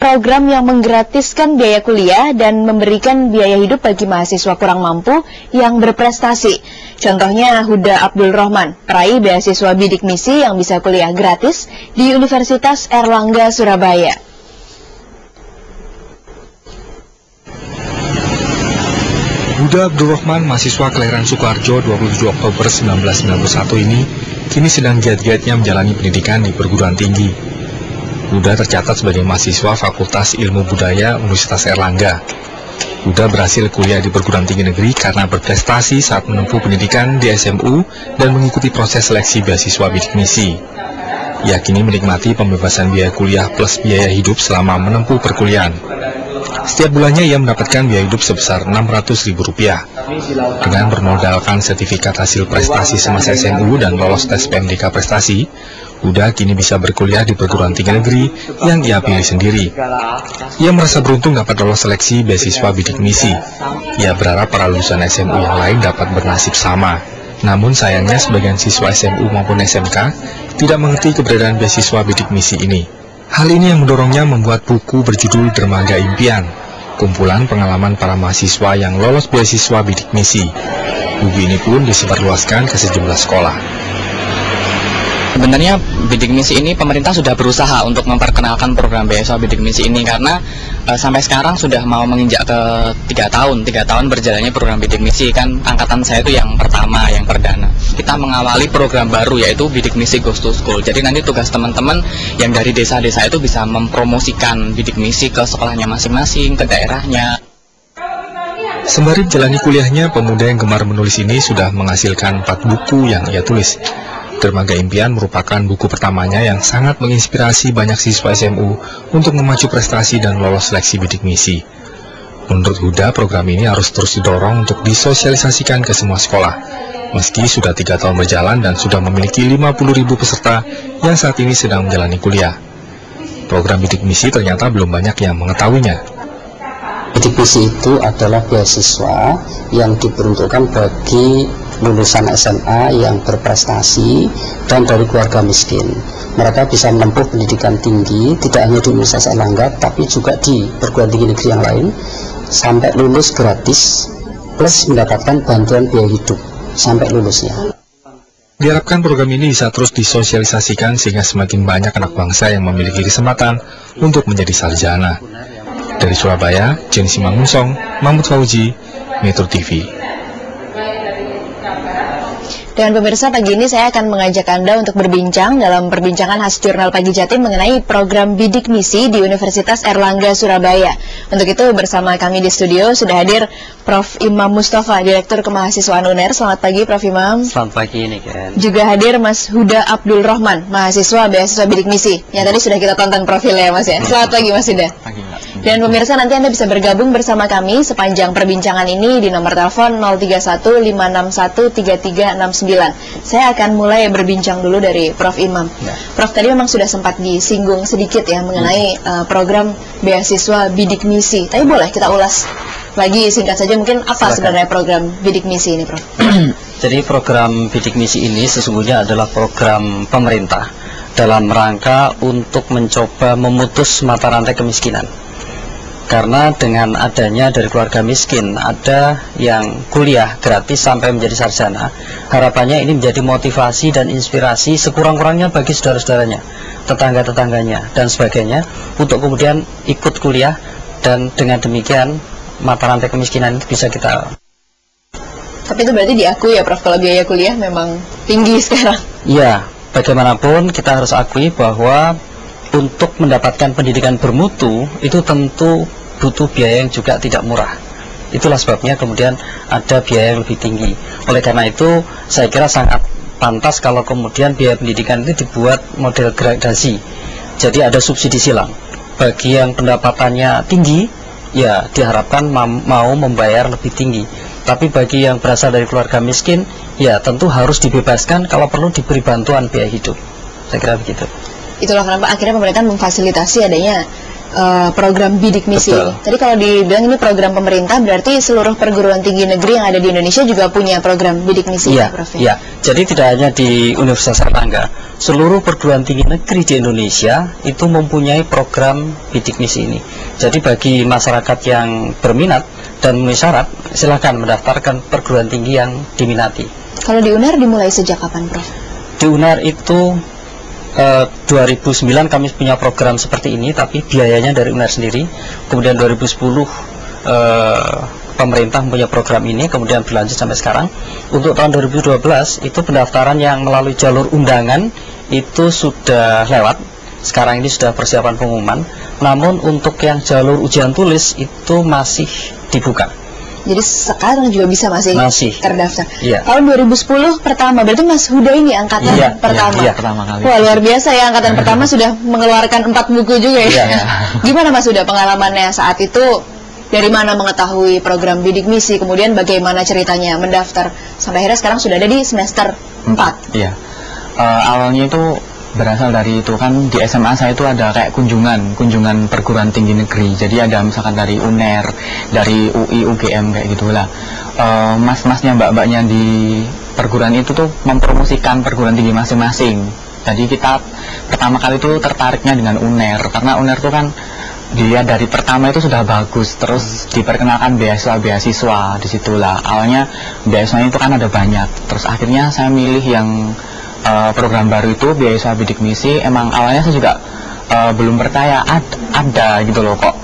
Program yang menggratiskan biaya kuliah dan memberikan biaya hidup bagi mahasiswa kurang mampu yang berprestasi. Contohnya Huda Abdul Rahman, peraih beasiswa bidik misi yang bisa kuliah gratis di Universitas Airlangga Surabaya. Huda Abdul Rahman, mahasiswa kelahiran Sukoharjo 27 Oktober 1991 ini kini sedang giat-giatnya menjalani pendidikan di perguruan tinggi. Huda tercatat sebagai mahasiswa Fakultas Ilmu Budaya Universitas Airlangga. Huda berhasil kuliah di perguruan tinggi negeri karena berprestasi saat menempuh pendidikan di SMU dan mengikuti proses seleksi beasiswa bidik misi. Ia kini menikmati pembebasan biaya kuliah plus biaya hidup selama menempuh perkuliahan. Setiap bulannya ia mendapatkan biaya hidup sebesar Rp600.000. Dengan bermodalkan sertifikat hasil prestasi semasa SMU dan lolos tes PMDK prestasi, Huda kini bisa berkuliah di perguruan tinggi negeri yang ia pilih sendiri. Ia merasa beruntung dapat lolos seleksi beasiswa bidik misi. Ia berharap para lulusan SMU yang lain dapat bernasib sama. Namun sayangnya sebagian siswa SMU maupun SMK tidak mengerti keberadaan beasiswa bidik misi ini. Hal ini yang mendorongnya membuat buku berjudul Dermaga Impian, kumpulan pengalaman para mahasiswa yang lolos beasiswa bidik misi. Buku ini pun disebarluaskan ke sejumlah sekolah. Sebenarnya bidik misi ini pemerintah sudah berusaha untuk memperkenalkan program beasiswa bidik misi ini karena sampai sekarang sudah mau menginjak ke 3 tahun berjalannya program bidik misi. Kan angkatan saya itu yang pertama, yang perdana. Kita mengawali program baru yaitu bidik misi Goes to School. Jadi nanti tugas teman-teman yang dari desa-desa itu bisa mempromosikan bidik misi ke sekolahnya masing-masing, ke daerahnya. Sembari menjalani kuliahnya, pemuda yang gemar menulis ini sudah menghasilkan 4 buku yang ia tulis. Dermaga Impian merupakan buku pertamanya yang sangat menginspirasi banyak siswa SMU untuk memacu prestasi dan lolos seleksi bidik misi. Menurut Huda, program ini harus terus didorong untuk disosialisasikan ke semua sekolah. Meski sudah 3 tahun berjalan dan sudah memiliki 50.000 peserta yang saat ini sedang menjalani kuliah. Program bidik misi ternyata belum banyak yang mengetahuinya. Bidik misi itu adalah beasiswa yang diperuntukkan bagi lulusan SMA yang berprestasi dan dari keluarga miskin. Mereka bisa menempuh pendidikan tinggi tidak hanya di Universitas Airlangga tapi juga di perguruan tinggi negeri yang lain sampai lulus gratis plus mendapatkan bantuan biaya hidup sampai lulusnya. Diharapkan program ini bisa terus disosialisasikan sehingga semakin banyak anak bangsa yang memiliki kesempatan untuk menjadi sarjana. Dari Surabaya, Jenny Simangunsong, Mahmud Fauji, Metro TV. Dan pemirsa, pagi ini saya akan mengajak Anda untuk berbincang dalam perbincangan khas Jurnal Pagi Jatim mengenai program bidik misi di Universitas Airlangga Surabaya. Untuk itu bersama kami di studio sudah hadir Prof. Imam Mustafa, Direktur Kemahasiswaan UNER. Selamat pagi Prof. Imam. Selamat pagi ini kan. Juga hadir Mas Huda Abdul Rahman, mahasiswa beasiswa bidik misi. Yang tadi sudah kita tonton profilnya Mas ya. Selamat pagi Mas Huda. Pagi, Mbak. Dan pemirsa, nanti Anda bisa bergabung bersama kami sepanjang perbincangan ini di nomor telepon 031-561-3369. Saya akan mulai berbincang dulu dari Prof. Imam. Ya. Prof, tadi memang sudah sempat disinggung sedikit ya mengenai program beasiswa bidik misi. Tapi boleh kita ulas lagi singkat saja mungkin apa sebenarnya program bidik misi ini, Prof? Jadi program bidik misi ini sesungguhnya adalah program pemerintah dalam rangka untuk mencoba memutus mata rantai kemiskinan. Karena dengan adanya dari keluarga miskin, ada yang kuliah gratis sampai menjadi sarjana, harapannya ini menjadi motivasi dan inspirasi sekurang-kurangnya bagi saudara-saudaranya, tetangga-tetangganya, dan sebagainya, untuk kemudian ikut kuliah, dan dengan demikian mata rantai kemiskinan itu bisa kita... Tapi itu berarti diakui ya Prof, kalau biaya kuliah memang tinggi sekarang. Iya, bagaimanapun kita harus akui bahwa untuk mendapatkan pendidikan bermutu itu tentu butuh biaya yang juga tidak murah. Itulah sebabnya kemudian ada biaya yang lebih tinggi. Oleh karena itu saya kira sangat pantas kalau kemudian biaya pendidikan itu dibuat model gradasi. Jadi ada subsidi silang. Bagi yang pendapatannya tinggi, ya diharapkan mau membayar lebih tinggi. Tapi bagi yang berasal dari keluarga miskin, ya tentu harus dibebaskan, kalau perlu diberi bantuan biaya hidup. Saya kira begitu. Itulah kenapa akhirnya pemerintah memfasilitasi adanya program bidik misi ini. Tadi kalau dibilang ini program pemerintah, berarti seluruh perguruan tinggi negeri yang ada di Indonesia juga punya program bidik misi, iya, Prof? Iya, jadi tidak hanya di Universitas Airlangga, seluruh perguruan tinggi negeri di Indonesia itu mempunyai program bidik misi ini. Jadi bagi masyarakat yang berminat dan memenuhi syarat, silakan mendaftarkan perguruan tinggi yang diminati. Kalau di UNER dimulai sejak kapan, Prof? Di UNER itu 2009 kami punya program seperti ini, tapi biayanya dari UNER sendiri. Kemudian 2010 pemerintah punya program ini, kemudian berlanjut sampai sekarang. Untuk tahun 2012 itu pendaftaran yang melalui jalur undangan itu sudah lewat. Sekarang ini sudah persiapan pengumuman. Namun untuk yang jalur ujian tulis itu masih dibuka. Jadi sekarang juga bisa masih terdaftar. Iya. Tahun 2010 pertama, berarti Mas Huda ini angkatan pertama. Iya, pertama kali. Wah, luar biasa ya, angkatan pertama sudah mengeluarkan 4 buku juga ya. Iya. Gimana Mas Huda pengalamannya saat itu? Dari mana mengetahui program bidik misi, kemudian bagaimana ceritanya mendaftar sampai akhirnya sekarang sudah ada di semester 4? Iya. Awalnya itu berasal dari itu kan, di SMA saya itu ada kayak kunjungan perguruan tinggi negeri. Jadi ada misalkan dari UNER, dari UI, UGM kayak gitulah. Mas-masnya, mbak-mbaknya di perguruan itu tuh mempromosikan perguruan tinggi masing-masing. Jadi kita pertama kali itu tertariknya dengan UNER, karena UNER itu kan dia dari pertama itu sudah bagus, terus diperkenalkan beasiswa disitulah. Awalnya beasiswanya itu kan ada banyak, terus akhirnya saya milih yang program baru itu beasiswa bidik misi. Emang awalnya saya juga belum percaya ada gitu loh kok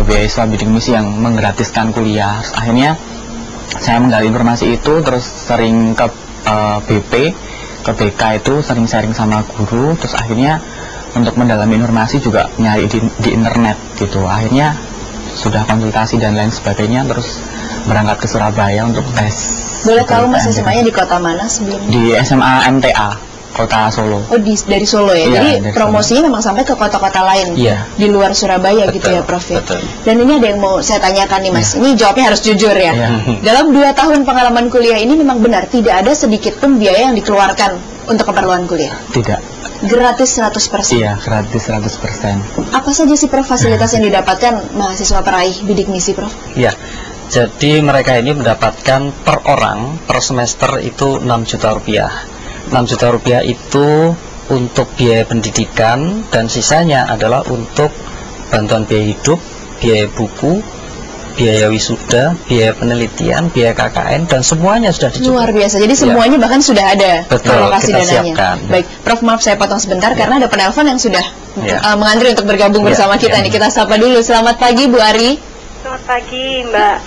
beasiswa bidik misi yang menggratiskan kuliah. Terus akhirnya saya menggali informasi itu, terus sering ke BP, ke BK itu sering sharing sama guru. Terus akhirnya untuk mendalami informasi juga nyari di internet gitu. Akhirnya sudah konsultasi dan lain sebagainya, terus berangkat ke Surabaya untuk tes. Boleh tahu Mas SMA-nya di kota mana sebelumnya? Di SMA MTA Kota Solo. Oh, dari Solo ya. Iya, jadi promosinya Solo. Memang sampai ke kota-kota lain di luar Surabaya. Betul, gitu ya, Prof. Betul. Dan ini ada yang mau saya tanyakan nih, Mas. Ini jawabnya harus jujur ya. Dalam 2 tahun pengalaman kuliah ini memang benar tidak ada sedikit pun biaya yang dikeluarkan untuk keperluan kuliah? Tidak. Gratis 100%? Iya, gratis 100%. Apa saja sih, Prof, fasilitas yang didapatkan mahasiswa peraih bidik misi, Prof? Iya. Jadi mereka ini mendapatkan per orang per semester itu 6 juta rupiah. 6 juta rupiah itu untuk biaya pendidikan, dan sisanya adalah untuk bantuan biaya hidup, biaya buku, biaya wisuda, biaya penelitian, biaya KKN, dan semuanya sudah dicukupi. Luar biasa. Jadi semuanya bahkan sudah ada alokasi dananya. Siapkan. Baik, Prof, maaf saya potong sebentar karena ada penelpon yang sudah mengantri untuk bergabung bersama kita nih. Kita sapa dulu. Selamat pagi Bu Ari. Selamat pagi Mbak.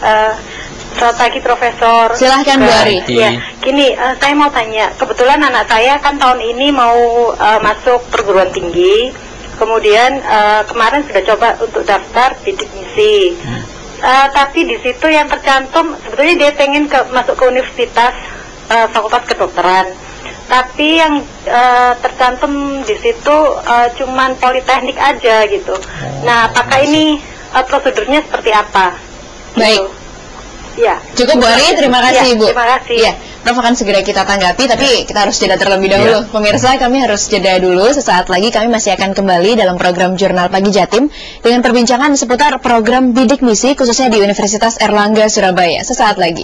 Selamat pagi Profesor. Silahkan Bu Ari. Ya, gini, saya mau tanya. Kebetulan anak saya kan tahun ini mau masuk perguruan tinggi. Kemudian kemarin sudah coba untuk daftar bidik misi. Tapi di situ yang tercantum sebetulnya dia pengen masuk ke universitas fakultas kedokteran. Tapi yang tercantum di situ cuman politeknik aja gitu. Nah, apakah ini prosedurnya seperti apa? Baik. Gitu. Ya. Cukup Bu Ari, terima kasih Bu. Terima kasih. Ya, Prof akan segera kita tanggapi, tapi kita harus jeda terlebih dahulu. Pemirsa, kami harus jeda dulu. Sesaat lagi kami masih akan kembali dalam program Jurnal Pagi Jatim dengan perbincangan seputar program bidik misi khususnya di Universitas Airlangga Surabaya. Sesaat lagi.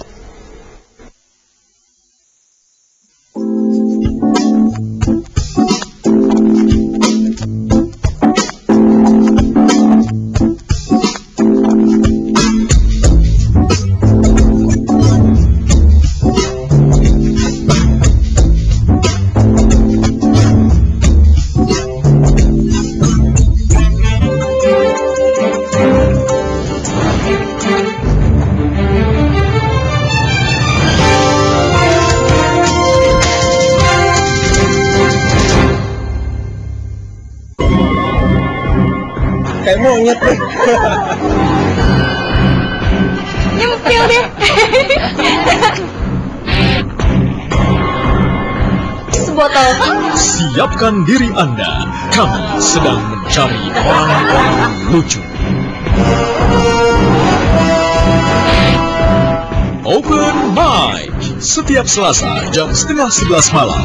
Kayak monyet deh. Nyempil deh. Sebotol. Siapkan diri Anda, kami sedang mencari orang-orang lucu. Open Mic, setiap Selasa jam 10:30 malam.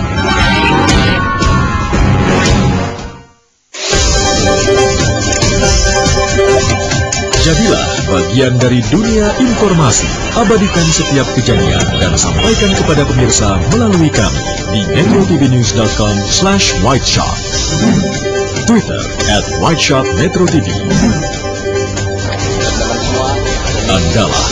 Jadilah bagian dari dunia informasi. Abadikan setiap kejadian dan sampaikan kepada pemirsa melalui kami di metrotvnews.com/whiteshot. Twitter @whiteshotmetrotv. Andalah